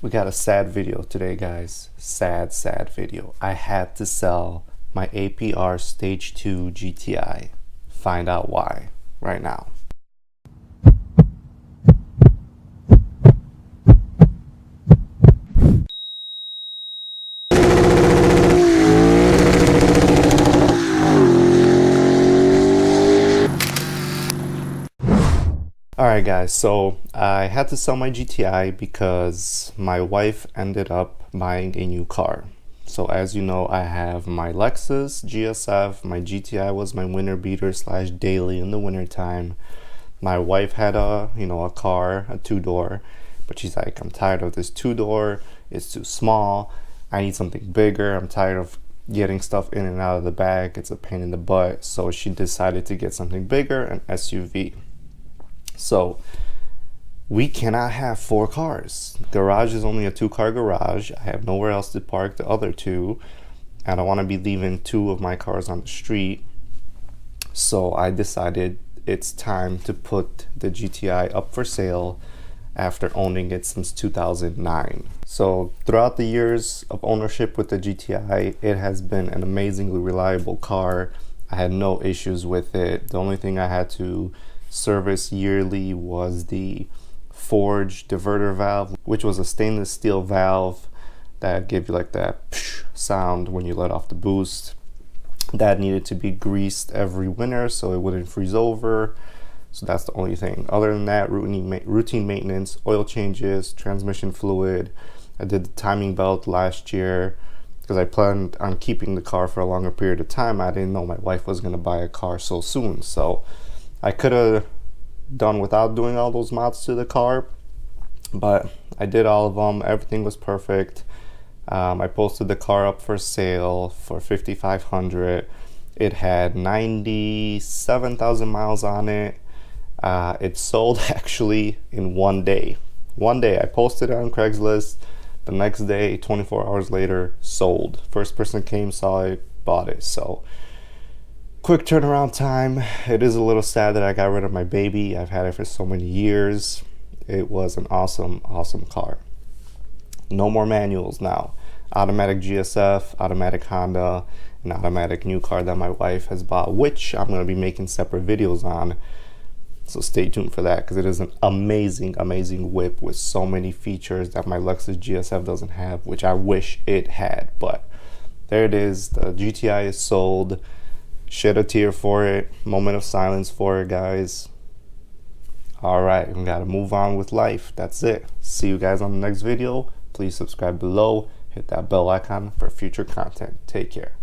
We got a sad video today, guys. Sad video. I had to sell my APR Stage 2 GTI. Find out why right now. Alright guys, so I had to sell my GTI because my wife ended up buying a new car. So as you know, I have my Lexus GSF. My GTI was my winter beater / daily in the winter time. My wife had a car, a 2-door, but she's like, I'm tired of this 2-door. It's too small. I need something bigger. I'm tired of getting stuff in and out of the bag. It's a pain in the butt. So she decided to get something bigger, an SUV. So we cannot have 4 cars. Garage is only a 2-car garage. I have nowhere else to park the other 2. I don't want to be leaving 2 of my cars on the street. So I decided it's time to put the GTI up for sale after owning it since 2009. So throughout the years of ownership with the GTI, it has been an amazingly reliable car. I had no issues with it. The only thing I had to service yearly was the forge diverter valve, which was a stainless steel valve that gave you like that sound when you let off the boost. That needed to be greased every winter so it wouldn't freeze over. So that's the only thing. Other than that, routine maintenance, oil changes, transmission fluid. I did the timing belt last year because I planned on keeping the car for a longer period of time. I didn't know my wife was going to buy a car so soon, so I could have done without doing all those mods to the car, but I did all of them. Everything was perfect. I posted the car up for sale for $5,500. It had 97,000 miles on it. It sold actually in one day. I posted it on Craigslist. The next day, 24 hours later, sold. First person came, saw it, bought it. So quick turnaround time. It is a little sad that I got rid of my baby. I've had it for so many years. It was an awesome car. No more manuals now. Automatic GSF, automatic Honda, an automatic new car that my wife has bought, which I'm going to be making separate videos on. So stay tuned for that because it is an amazing whip with so many features that my Lexus GSF doesn't have, which I wish it had. But there it is. The GTI is sold. Shed a tear for it. Moment of silence for it, guys. All right, we gotta move on with life. That's it. See you guys on the next video. Please subscribe below. Hit that bell icon for future content. Take care.